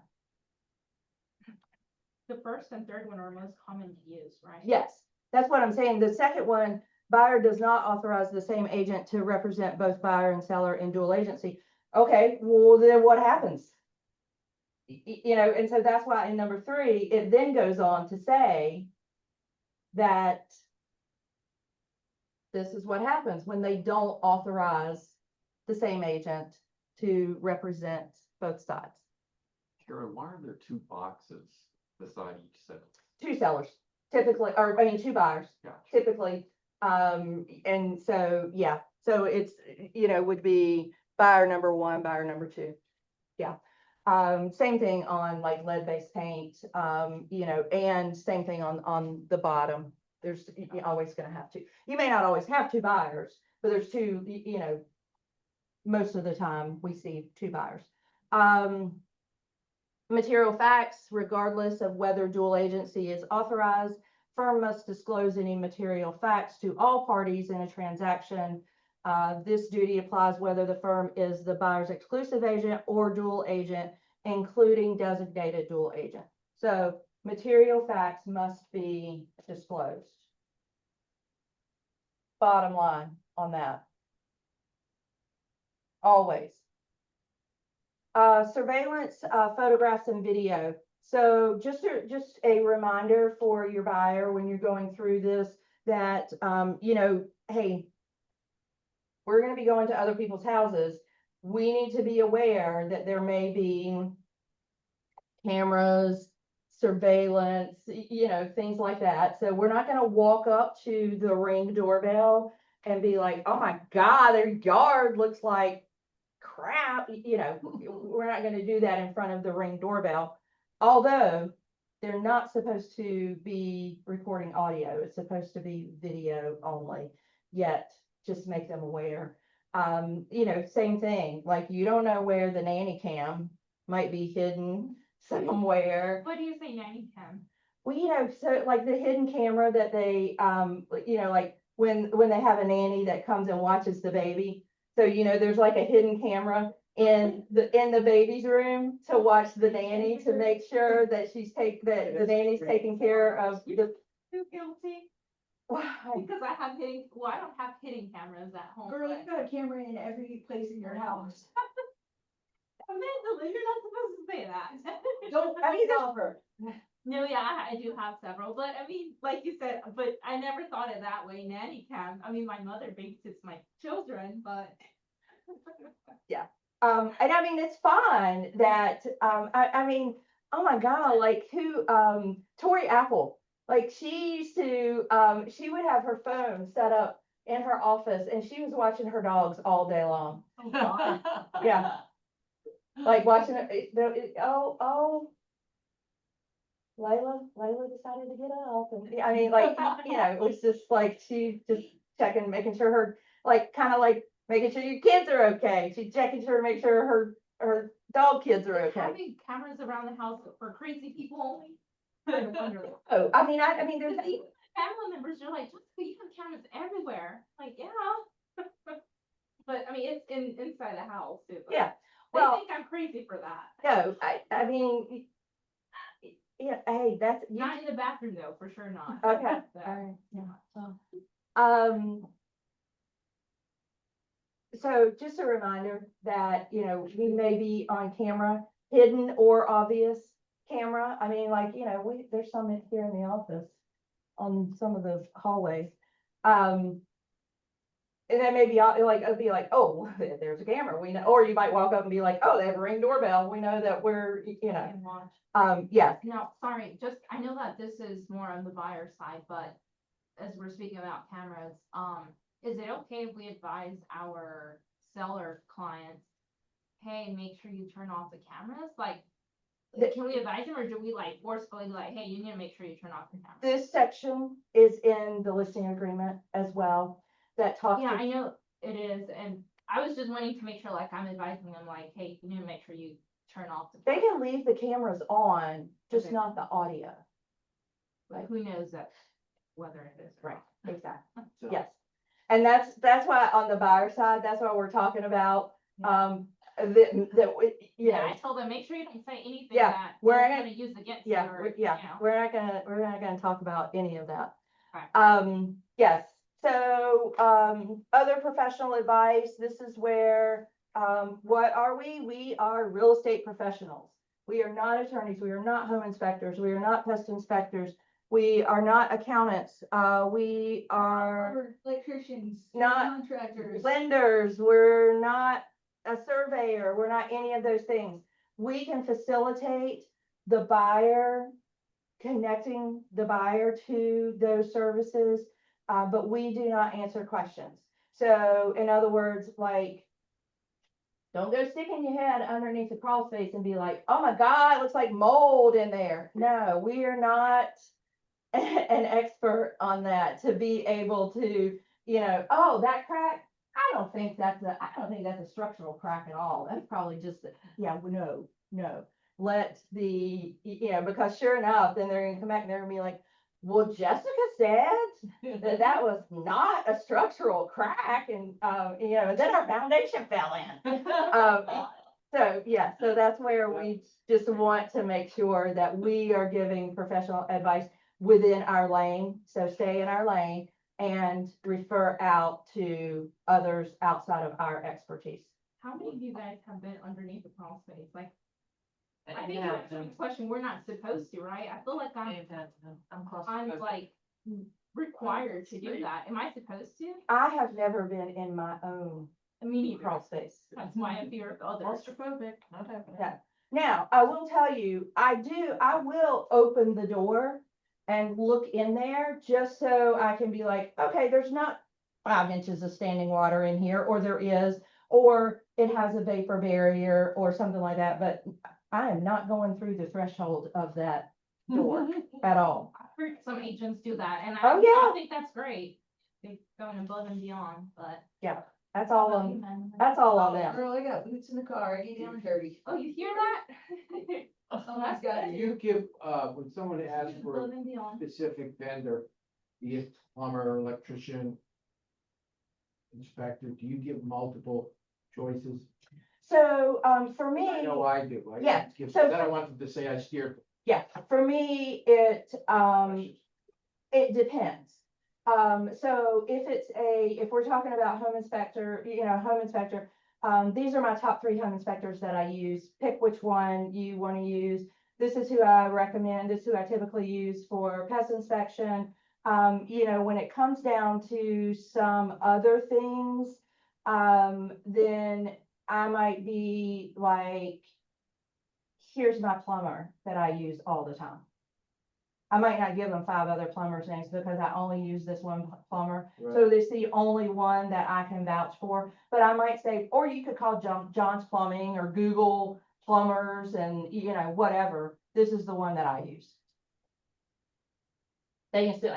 The first and third one are most common to use, right? Yes, that's what I'm saying. The second one, buyer does not authorize the same agent to represent both buyer and seller in dual agency. Okay, well, then what happens? You know, and so that's why in number 3, it then goes on to say that this is what happens when they don't authorize the same agent to represent both sides. Karen, why are there two boxes beside each set? Two sellers typically, or I mean, two buyers Gotcha. typically. And so, yeah, so it's, would be buyer number one, buyer number two. Yeah. Same thing on like lead-based paint, and same thing on the bottom. There's, you're always gonna have two. You may not always have two buyers, but there's two, most of the time we see two buyers. Material facts, regardless of whether dual agency is authorized, firm must disclose any material facts to all parties in a transaction. This duty applies whether the firm is the buyer's exclusive agent or dual agent, including designated dual agent. So material facts must be disclosed. Bottom line on that. Always. Surveillance, photographs and video. So just a reminder for your buyer when you're going through this, that, hey, we're going to be going to other people's houses. We need to be aware that there may be cameras, surveillance, things like that. So we're not going to walk up to the Ring doorbell and be like, oh my God, their yard looks like crap. We're not going to do that in front of the Ring doorbell. Although they're not supposed to be recording audio. It's supposed to be video only, yet just make them aware. Same thing, like you don't know where the nanny cam might be hidden somewhere. What do you say, nanny cam? Well, so like the hidden camera that they, like when they have a nanny that comes and watches the baby. So, there's like a hidden camera in the baby's room to watch the nanny to make sure that that the nanny's taking care of the. Too guilty. Because I don't have hidden cameras at home. Girl, but- you've got a camera in every place in your house. Amanda, you're not supposed to say that. Don't tell her. No, yeah, I do have several, but I mean, like you said, but I never thought it that way, nanny cam. I mean, my mother babysits my children, but. And I mean, it's fun that, I mean, oh my God, like Tori Apple, like she used to, she would have her phone set up in her office and she was watching her dogs all day long. Oh, God. Yeah. Like watching Layla decided to get up and, I mean, like, it was just like, she just checking, making sure her, like, kind of like making sure your kids are okay. She's checking sure, make sure her dog kids are okay. Having cameras around the house for crazy people only. I wonder. Oh, I mean, there's, Because even family members are like, Jessica, you have cameras everywhere. Like, yeah. But I mean, it's inside the house too. but yeah, They well, think I'm crazy for that. no, I mean, hey, that's. you Not in the bathroom though, for sure not. Okay, So, all right, yeah, well, so just a reminder that, we may be on camera, hidden or obvious camera. I mean, like, there's some here in the office on some of the hallways. And then maybe it'll be like, oh, there's a camera, we know, or you might walk up and be like, oh, they have a Ring doorbell. We know that we're, and watch. yes. Now, sorry, I know that this is more on the buyer side, but as we're speaking about cameras, is it okay if we advise our seller clients, hey, make sure you turn off the cameras? Like, can we advise them or do we like forcefully be like, hey, you need to make sure you turn off the camera? This section is in the listing agreement as well, that talks. Yeah, I know it is, and I was just wanting to make sure, like, I'm advising them, like, hey, you need to make sure you turn off the. They can leave the cameras on, just Okay. not the audio. But who knows that, whether it is. or Right, not. exactly. So- Yes. And that's why on the buyer side, that's why we're talking about, Yeah, I told them, make sure you don't say anything Yeah, that we're they're gonna- gonna use against you yeah, or, we're- you yeah, know. we're not gonna talk about any of that. Right. Yes, so, other professional advice, this is where, what are we? We are real estate professionals. We are not attorneys, we are not home inspectors, we are not pest inspectors, we are not accountants, we are We're electricians, Not- contractors. lenders, we're not a surveyor, we're not any of those things. we can facilitate the buyer, connecting the buyer to those services, but we do not answer questions. So in other words, like, don't go sticking your head underneath the crawl space and be like, oh my God, it looks like mold in there. No, we are not an expert on that to be able to, oh, that crack. I don't think that's a structural crack at all. That's probably just, no. Let because sure enough, then they're gonna come back and they're gonna be like, well, Jessica said that was not a structural crack and, then our foundation fell in. So that's where we just want to make sure that we are giving professional advice within our lane. So stay in our lane and refer out to others outside of our expertise. How many of you guys have been underneath the crawl space? Like, I think you answered the question, we're not supposed to, right? I feel like I'm like required to do that. Am I supposed to? I have never been in my own I mean, crawl space. that's why I'm fear of others. Claustrophobic, not happening. Yeah. Now, I will tell you, I will open the door and look in there just so I can be like, okay, there's not 5 inches of standing water in here, or there is, or it has a vapor barrier or something like that, but I am not going through the threshold of that door at all. I've heard some agents do that, and Oh, I yeah. think that's great. They're going above and beyond, but. That's all on, that's all on them. Girl, I got boots in the car, I get down dirty. Oh, you hear that? Someone's got Do to you give, when someone asks for Above a and beyond. specific vendor, be it plumber, electrician, inspector, do you give multiple choices? So, for I me, know I do. Yeah, Give, so- then I wanted to say I steered. for me, it depends. So if we're talking about home inspector, these are my top 3 home inspectors that I use. Pick which one you want to use. This is who I recommend. This is who I typically use for pest inspection. When it comes down to some other things, then I might be like, here's my plumber that I use all the time. I might not give them 5 other plumbers' names because I only use this one plumber. So this is the only one that I can vouch for. But I might say, or you could call John's Plumbing or Google plumbers and, whatever. This is the one that I use. They can still,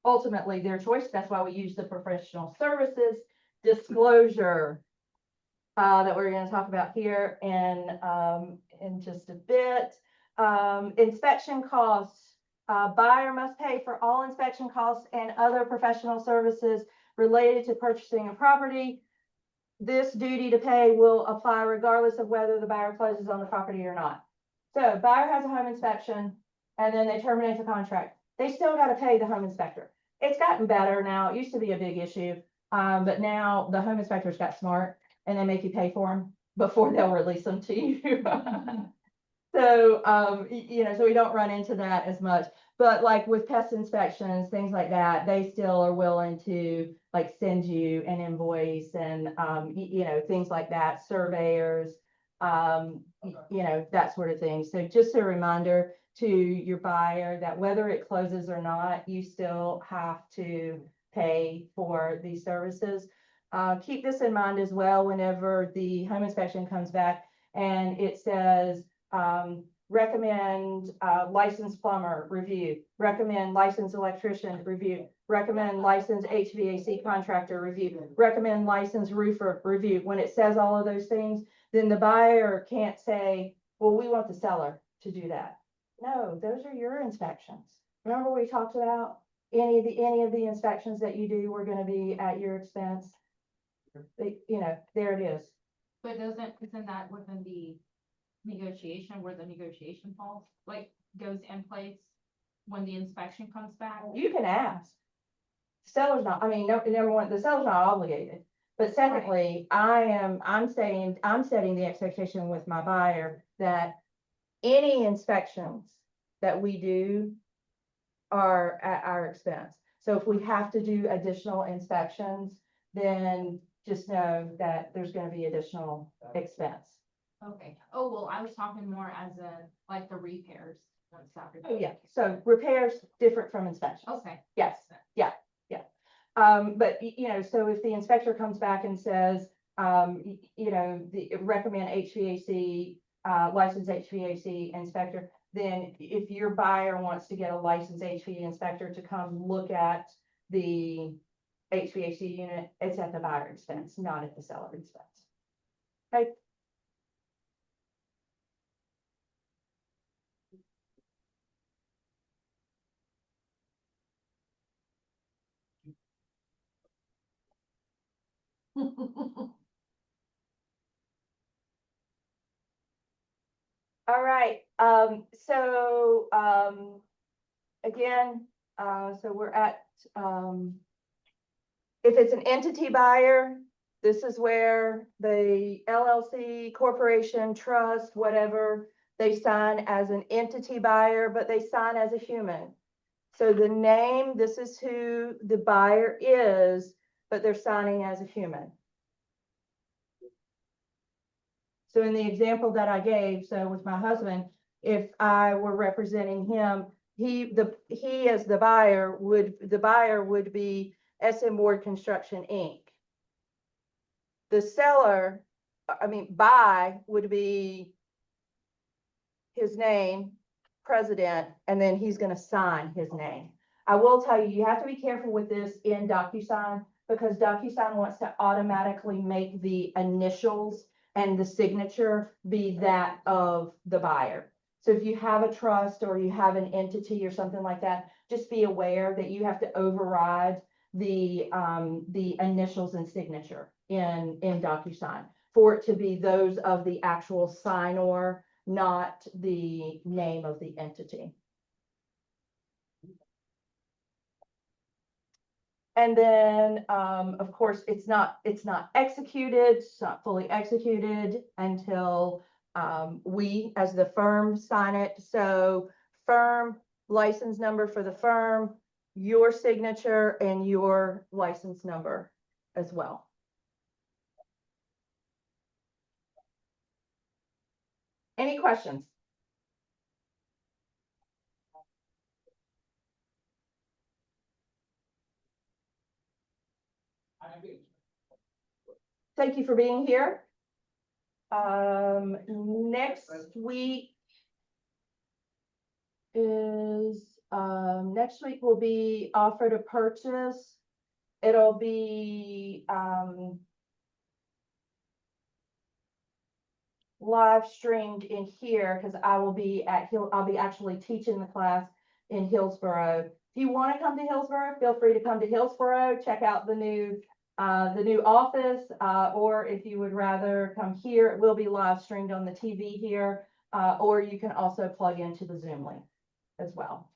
ultimately their choice. That's why we use the professional services disclosure that we're going to talk about here in just a bit. Inspection costs. Buyer must pay for all inspection costs and other professional services related to purchasing a property. This duty to pay will apply regardless of whether the buyer closes on the property or not. So buyer has a home inspection and then they terminate the contract. They still got to pay the home inspector. It's gotten better now. It used to be a big issue. But now the home inspectors got smart and they make you pay for them before they'll release them to you. So, so we don't run into that as much, but like with pest inspections, things like that, they still are willing to like send you an invoice and, things like that, surveyors, that sort of thing. So just a reminder to your buyer that whether it closes or not, you still have to pay for these services. Keep this in mind as well whenever the home inspection comes back and it says, recommend licensed plumber review, recommend licensed electrician review, recommend licensed HVAC contractor review, recommend licensed roofer review. When it says all of those things, then the buyer can't say, well, we want the seller to do that. No, those are your inspections. Remember we talked about any of the inspections that you do were going to be at your expense. There it is. But isn't that within the negotiation where the negotiation falls, like goes in place when the inspection comes back? You can ask. Seller's not, number one, the seller's not obligated. But secondly, I'm setting the expectation with my buyer that any inspections that we do are at our expense. So if we have to do additional inspections, then just know that there's gonna be additional expense. Okay, oh, well, I was talking more as in, like, the repairs once after. Oh, yeah, so repairs different from inspection. Okay. Yes, yeah. But you know, so if the inspector comes back and says, you know, recommend HVAC, licensed HVAC inspector, then if your buyer wants to get a licensed HVAC inspector to come look at the HVAC unit, it's at the buyer expense, not at the seller expense. Okay. All right, again, so we're at, if it's an entity buyer, this is where the LLC, corporation, trust, whatever, they sign as an entity buyer, but they sign as a human. So the name, this is who the buyer is, but they're signing as a human. So in the example that I gave, so with my husband, if I were representing him, he as the buyer would be SM Ward Construction, Inc. The seller, buy would be his name, president, and then he's gonna sign his name. I will tell you, you have to be careful with this in DocuSign, because DocuSign wants to automatically make the initials and the signature be that of the buyer. So if you have a trust or you have an entity or something like that, just be aware that you have to override the initials and signature in DocuSign for it to be those of the actual signor, not the name of the entity. And then, of course, it's not executed, it's not fully executed until we, as the firm, sign it. So firm, license number for the firm, your signature, and your license number as well. Any questions? Thank you for being here. Next week is, next week will be offer to purchase. It'll be, live streamed in here because I will be I'll be actually teaching the class in Hillsborough. If you want to come to Hillsborough, feel free to come to Hillsborough, check out the new office, or if you would rather come here, it will be live streamed on the TV here, or you can also plug into the Zoom link as well.